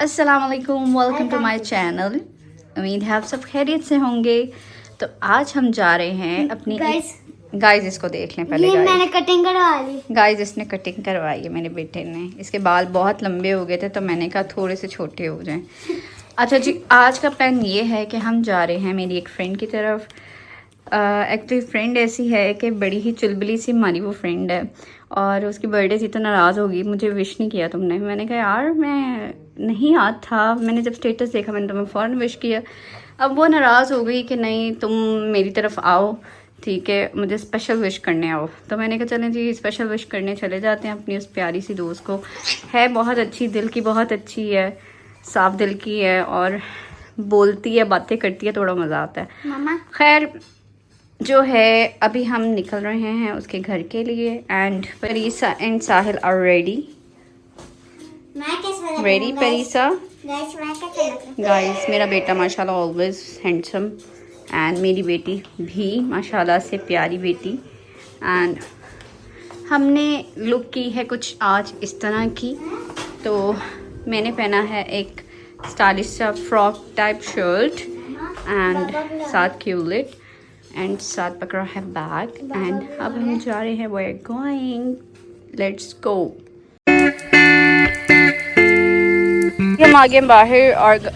अस्सलाम वालेकुम, welcome to my channel. उम्मीद है आप सब खैरियत से होंगे। तो आज हम जा रहे हैं अपनी गाइस इसको देख लें पहले। ये मैंने कटिंग करवा ली। गाइस इसने कटिंग करवाई है मेरे बेटे ने। इसके बाल बहुत लंबे हो गए थे तो मैंने कहा थोड़े से छोटे हो जाएं। अच्छा जी, आज का प्लान ये है कि हम जा रहे हैं मेरी एक फ्रेंड की तरफ। एक्चुअली फ्रेंड ऐसी है कि बड़ी ही चुलबुली सी हमारी वो फ्रेंड है और उसकी बर्थडे थी तो नाराज़ होगी, मुझे विश नहीं किया तुमने। मैंने कहा यार मैं नहीं याद था, मैंने जब स्टेटस देखा मैंने तुम्हें फ़ौरन विश किया। अब वो नाराज़ हो गई कि नहीं तुम मेरी तरफ आओ, ठीक है, मुझे स्पेशल विश करने आओ। तो मैंने कहा चलें जी स्पेशल विश करने चले जाते हैं अपनी उस प्यारी सी दोस्त को। है बहुत अच्छी, दिल की बहुत अच्छी है, साफ दिल की है और बोलती है, बातें करती है, थोड़ा मज़ा आता है। मामा खैर जो है अभी हम निकल रहे हैं उसके घर के लिए and Parisa and Sahil are ready. Ready Parisa? Guys मेरा बेटा माशाल्लाह ऑलवेज हैंडसम एंड मेरी बेटी भी माशाल्लाह से प्यारी बेटी। एंड हमने लुक की है कुछ आज इस तरह की। तो मैंने पहना है एक स्टाइलिश सा फ्रॉक टाइप शर्ट एंड साथ क्यूलिट एंड साथ पकड़ा है बैग। एंड अब हम जा रहे हैं, we are going, let's go. हम आगे बाहर और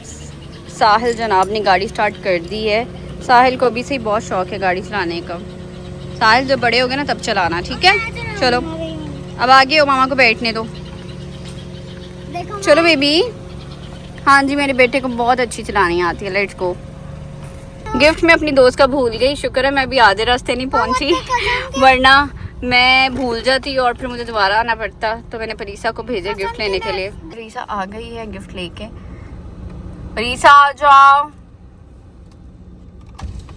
साहिल जनाब ने गाड़ी स्टार्ट कर दी है। साहिल को अभी से ही बहुत शौक है गाड़ी चलाने का। साहिल जब बड़े हो गए ना तब चलाना, ठीक है? चलो अब आगे हो, मामा को बैठने दो। चलो बेबी। हाँ जी मेरे बेटे को बहुत अच्छी चलानी आती है। Let's go. गिफ्ट मैं अपनी दोस्त का भूल गई, शुक्र है मैं भी आधे रास्ते नहीं पहुंची, वरना मैं भूल जाती और फिर मुझे दोबारा आना पड़ता। तो मैंने परीसा को भेजा गिफ्ट लेने के लिए। परीसा आ गई है गिफ्ट लेके। परीसा आ जाओ।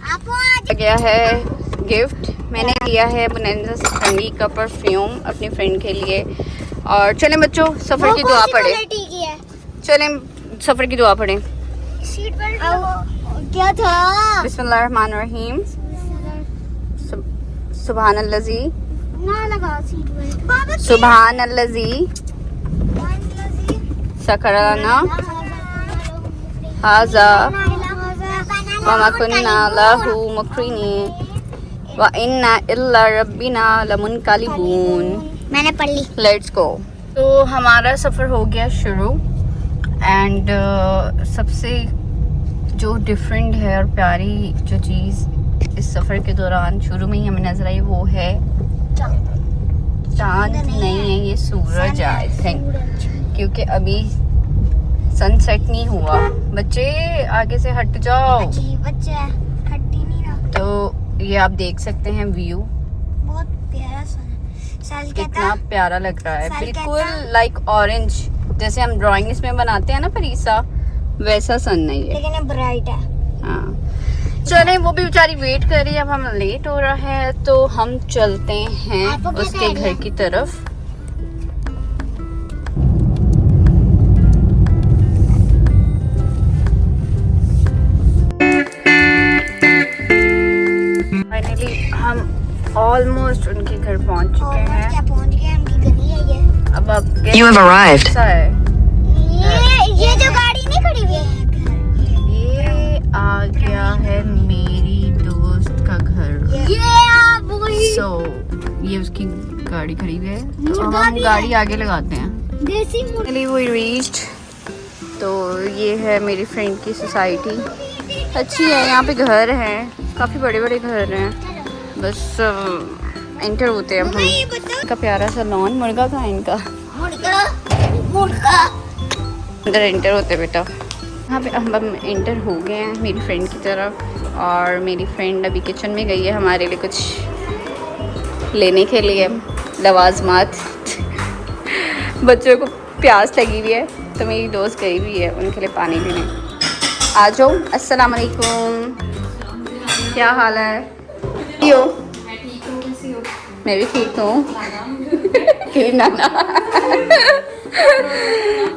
आ गया है गिफ्ट। मैंने लिया है बोनेंजा सफरंगी का परफ्यूम अपनी फ्रेंड के लिए। और चलें बच्चों सफर की दुआ पढ़े। चलें सफर की दुआ पढ़े। क्या था? बिस्मिल्लाहिर्रहमानिर्रहीम। सुभानल्लज़ी ना लगा सीट बेल्ट। सुभानल्लज़ी सकराना हाजा वमा कुन्ना लहू मुक़रिनीन व इन्ना इल्ला रब्बिना लमुनक़लिबून। मैंने पढ़ ली। Let's go. तो हमारा सफ़र हो गया शुरू एंड सबसे जो डिफरेंट है और प्यारी जो चीज़ इस सफ़र के दौरान शुरू में ही हमें नजर आई वो है चांद नहीं है, ये सूरज है आई थिंक, क्योंकि अभी सनसेट नहीं हुआ। बच्चे आगे से हट जाओ। बच्चे हट्टी नहीं रहा। तो ये आप देख सकते हैं व्यू, बहुत प्यारा सन। कितना प्यारा लग रहा है, बिल्कुल लाइक ऑरेंज, जैसे हम ड्राइंग इसमें बनाते हैं ना परीसा, वैसा सन नहीं है, लेकिन ब्राइट है। हाँ चलें, वो भी बेचारी वेट कर रही है। अब हम लेट हो रहा है तो हम चलते हैं उसके घर की तरफ। फाइनली हम ऑलमोस्ट उनके घर पहुंच चुके हैं। पहुंच गए, उनकी गली है ये। अब आप You have arrived. ये जो गाड़ी नहीं खड़ी हुई है, ये आ गया है मेरी दोस्त का घर। ये उसकी गाड़ी खड़ी हुई है तो अब हम गाड़ी आगे लगाते हैं। देसी फाइनली वी रीच्ड। तो ये है मेरी फ्रेंड की सोसाइटी, अच्छी है, यहाँ पे घर हैं, काफ़ी बड़े बड़े घर हैं, बस एंटर होते हैं हम। का प्यारा सा लॉन। मुर्गा कहाँ है इनका? मुर्गा अंदर एंटर होते बेटा। यहाँ पे हम एंटर हो गए हैं मेरी फ्रेंड की तरफ और मेरी फ्रेंड अभी किचन में गई है हमारे लिए कुछ लेने के लिए लवाजमात। बच्चों को प्यास लगी हुई है तो मेरी दोस्त गई हुई है उनके लिए पानी लेने। आ जाओ। अस्सलाम वालेकुम, क्या हाल है? हो? मैं भी ठीक हूँ। नाना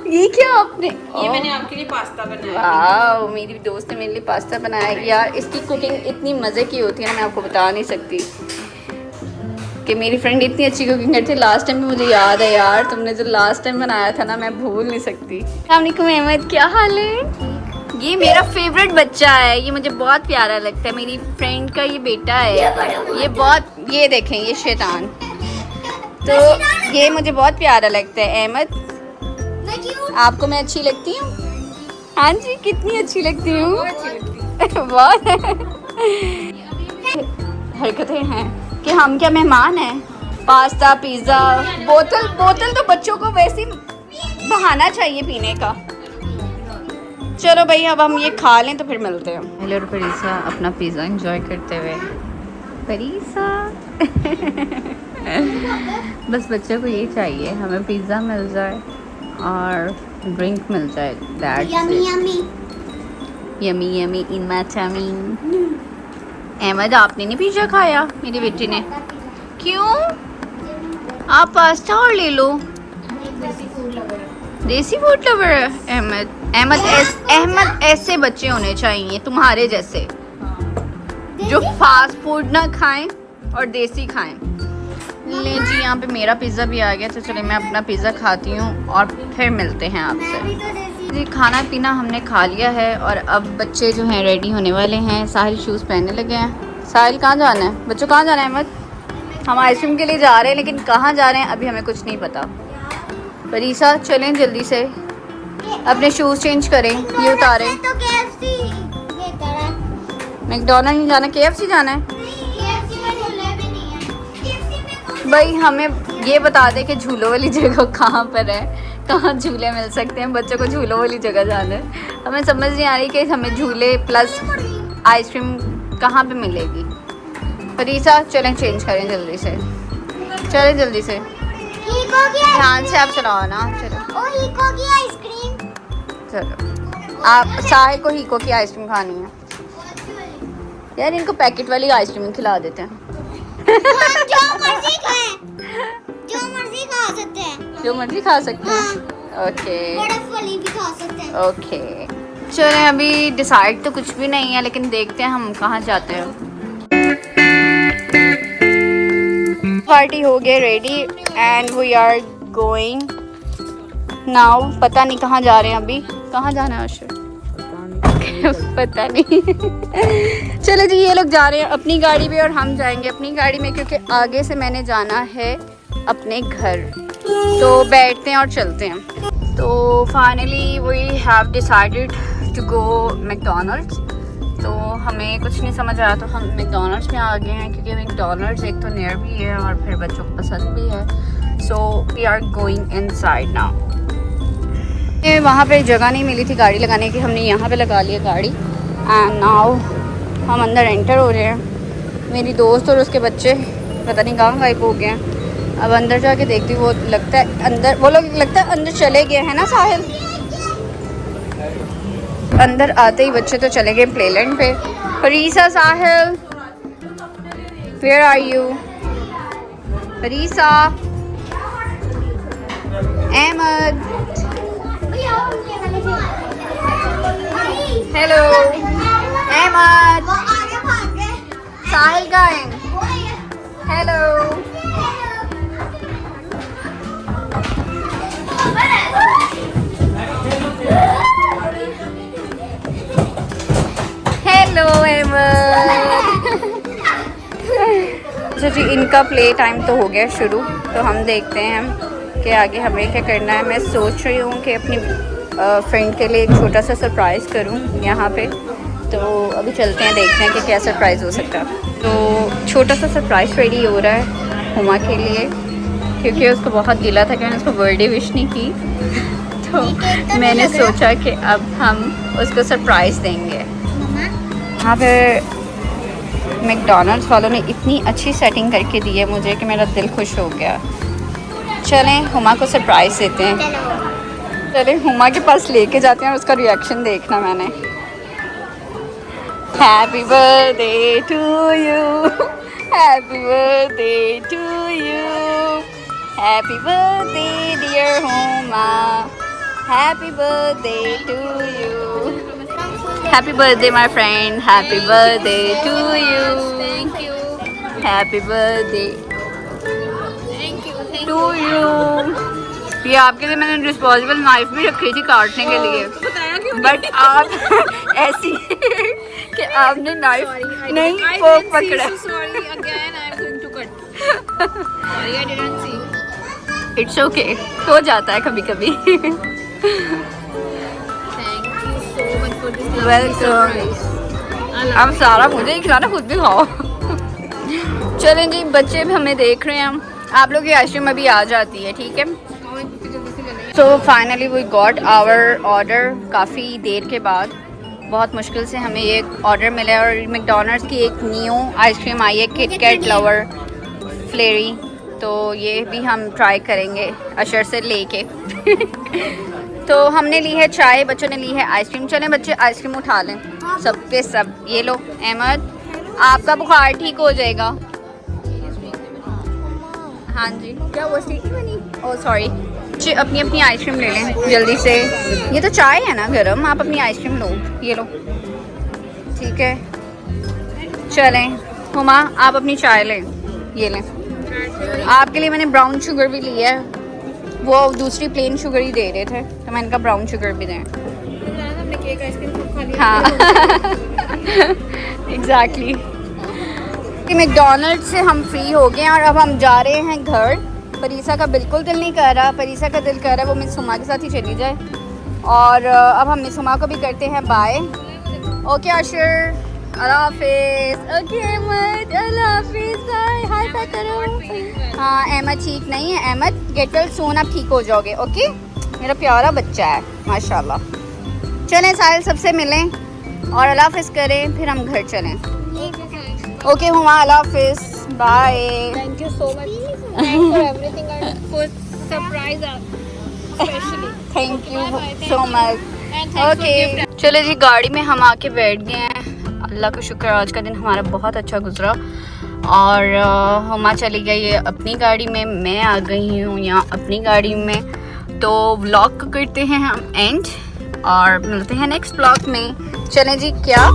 ये क्या आपने? ये मैंने आपके लिए पास्ता बनाया। वाह, मेरी दोस्त ने मेरे लिए पास्ता बनाया। यार इसकी कुकिंग इतनी मज़े की होती है ना, मैं आपको बता नहीं सकती। कि मेरी फ्रेंड इतनी अच्छी कुकिंग करती है। लास्ट टाइम मुझे याद है यार, तुमने जो लास्ट टाइम बनाया था ना, मैं भूल नहीं सकती। अस्सलामुअलैकुम अहमद, क्या हाल है? ये मेरा फेवरेट बच्चा है, ये मुझे बहुत प्यारा लगता है। मेरी फ्रेंड का ये बेटा है, ये बहुत, ये देखें ये शैतान, तो ये मुझे बहुत प्यारा लगता है। अहमद, आपको मैं अच्छी लगती हूँ? हाँ जी, कितनी अच्छी लगती हूँ? बहुत हरकतें हैं कि हम क्या मेहमान हैं। पास्ता, पिज़्ज़ा, बोतल तो बच्चों को वैसे ही बहाना चाहिए पीने का। चलो भाई, अब हम ये खा लें तो फिर मिलते हैं। हेलो परीसा अपना पिज़्ज़ा एंजॉय करते हुए। परीसा बस बच्चों को ये चाहिए, हमें पिज़्ज़ा मिल जाए और ड्रिंक मिल जाए। That's yummy yummy in my tummy. Ahmed, आपने नहीं पिज़्ज़ा खाया? मेरी बेटी ने। क्यों? आप पास्ता और ले लो। देसी फूड लवर है अहमद। अहमद ऐसे बच्चे होने चाहिए तुम्हारे जैसे, जो फास्ट फूड ना खाएं और देसी खाएं। ले जी, यहाँ पे मेरा पिज़्ज़ा भी आ गया, तो चलिए मैं अपना पिज़्ज़ा खाती हूँ और फिर मिलते हैं आपसे। जी, खाना पीना हमने खा लिया है और अब बच्चे जो हैं रेडी होने वाले हैं। साहिल शूज़ पहनने लगे हैं। साहिल, कहाँ जाना है? बच्चों कहाँ जाना है? अहमद, हम आइसक्रीम के लिए जा रहे हैं, लेकिन कहाँ जा रहे हैं अभी हमें कुछ नहीं पता। परीसा, चलें जल्दी से, अपने शूज़ चेंज करें, ये उतारें। तो KFC बेहतर है। मैकडोनल्ड नहीं जाना, KFC जाना है। KFC में झूले भी नहीं है। KFC में कौन भाई हमें ये बता दे कि झूलों वाली जगह कहाँ पर है, कहाँ झूले मिल सकते हैं। बच्चों को झूलों वाली जगह जाना है। हमें समझ नहीं आ रही कि हमें झूले प्लस आइसक्रीम कहाँ पे मिलेगी। परीसा, चलें चेंज करें जल्दी से, चलें जल्दी से, हीको की ध्यान से आप चलाओ ना। चलो ओ हीको की आइसक्रीम। चलो, आप साहिल को हीको की आइसक्रीम खानी है यार, इनको पैकेट वाली आइसक्रीम खिला देते हैं। जो मर्जी खाएं, जो मर्जी खा सकते हैं, जो मर्जी खा सकते हैं। ओके, बर्फ वाली भी खा सकते हैं। ओके, चलें, अभी डिसाइड तो कुछ भी नहीं है, लेकिन देखते हैं हम कहाँ जाते हैं। पार्टी हो गए ready and we are going now. पता नहीं कहाँ जा रहे हैं अभी। कहाँ जाना है अशर? पता नहीं। चलो जी, ये लोग जा रहे हैं अपनी गाड़ी में और हम जाएंगे अपनी गाड़ी में, क्योंकि आगे से मैंने जाना है अपने घर। तो बैठते हैं और चलते हैं। तो finally we have decided to go McDonald's. तो हमें कुछ नहीं समझ आया, तो हम मैकडोनल्ड्स में आ गए हैं, क्योंकि मैकडोनल्ड्स एक तो नियर भी है और फिर बच्चों को पसंद भी है। So we are going inside now. वहाँ पे जगह नहीं मिली थी गाड़ी लगाने की, हमने यहाँ पे लगा लिया गाड़ी एंड नाउ हम अंदर एंटर हो रहे हैं। मेरी दोस्त और उसके बच्चे पता नहीं कहाँ गायब हो गए हैं। अब अंदर जाके देखती हूँ, वो लगता है अंदर, वो लोग लगता है अंदर चले गए हैं ना साहिल। अंदर आते ही बच्चे तो चले गए प्लेलैंड पे। Parisa, Sahil, where are you? Parisa, Ahmed, hello Ahmed, वो आगे भाग गए। साहिल का है। Hello, hello Ahmed. अच्छा जी, इनका प्ले टाइम तो हो गया शुरू, तो हम देखते हैं कि आगे हमें क्या करना है। मैं सोच रही हूँ कि अपनी फ्रेंड के लिए एक छोटा सा सरप्राइज़ करूँ यहाँ पे। तो अभी चलते हैं, देखते हैं कि क्या सरप्राइज़ हो सकता है। तो छोटा सा सरप्राइज़ रेडी हो रहा है हुमा के लिए, क्योंकि उसको बहुत गिला था कि मैंने उसको बर्थडे विश नहीं की। तो मैंने सोचा कि अब हम उसको सरप्राइज़ देंगे। यहाँ पे मैकडोनल्ड्स वालों ने इतनी अच्छी सेटिंग करके दी है मुझे कि मेरा दिल खुश हो गया। चलें हुमा को सरप्राइज़ देते हैं। चलें हुमा के पास लेके जाते हैं और उसका रिएक्शन देखना मैंने। Happy birthday to you, happy birthday to you, happy birthday dear Huma, happy birthday to you, happy birthday my friend, happy birthday to you, thank you, happy birthday. To you. ये आपके लिए मैंने डिस्पोजेबल नाइफ भी रखी थी काटने के लिए, बताया क्यों बट आप ऐसी कि आपने नाइफ नहीं फोक पकड़ा। Sorry again I am going to cut sorry I didn't see it's okay, हो जाता है कभी कभी। Thank you so much for this welcome. अब सारा मुझे ही खिलाना, खुद भी खाओ। चलें जी, बच्चे भी हमें देख रहे हैं। आप लोग की आइसक्रीम अभी आ जाती है, ठीक है। So finally we got our order. काफ़ी देर के बाद बहुत मुश्किल से हमें ये ऑर्डर मिला है, और मैकडॉनल्ड्स की एक न्यू आइसक्रीम आई है, किट कैट लवर फ्लेरी। तो ये भी हम ट्राई करेंगे अशर से लेके। तो हमने ली है चाय, बच्चों ने ली है आइसक्रीम। चलें बच्चे आइसक्रीम उठा लें सब पे सब। ये लो अहमद, आपका बुखार ठीक हो जाएगा। हाँ जी, क्या वो स्वीट नहीं बनी? Oh sorry. अपनी अपनी आइसक्रीम ले लें जल्दी से। ये तो चाय है ना गरम, आप अपनी आइसक्रीम लो। ये लो, ठीक है। चलें हुमा, आप अपनी चाय लें। ये लें, आपके लिए मैंने ब्राउन शुगर भी ली है। वो दूसरी प्लेन शुगर ही दे रहे थे, तो मैंने कहा ब्राउन शुगर भी दें। हमने केक आइसक्रीम खूब खा लिया। हाँ एग्जैक्टली। मैकडॉनल्ड से हम फ्री हो गए हैं और अब हम जा रहे हैं घर। परीसा का बिल्कुल दिल नहीं कर रहा, परीसा का दिल कर रहा है वो मिस हुमा के साथ ही चली जाए। और अब हम मिस हुमा को भी करते हैं बाय। ओके अशर, अल्लाह हाफिज़। ओके अहमद, अल्लाह हाफिज़, बाय। हाय बाय करो। हाँ अहमद ठीक नहीं है, अहमद गेट वेल सून, आप ठीक हो जाओगे। ओके, मेरा प्यारा बच्चा है माशाल्लाह। चलें साहिल, सबसे मिलें और अल्लाह हाफिज़ करें, फिर हम घर चलें। ओके हुमा, अल्लाह हाफिज़, bye. Thank you so much, thanks for everything and for surprise specially. Thank you so much. Okay चले जी, गाड़ी में हम आके बैठ गए हैं। अल्लाह का शुक्र, आज का दिन हमारा बहुत अच्छा गुजरा। और हुमा चली गई है अपनी गाड़ी में, मैं आ गई हूँ यहाँ अपनी गाड़ी में। तो व्लॉग को करते हैं हम एंड और मिलते हैं नेक्स्ट व्लॉग में। चलें जी, क्या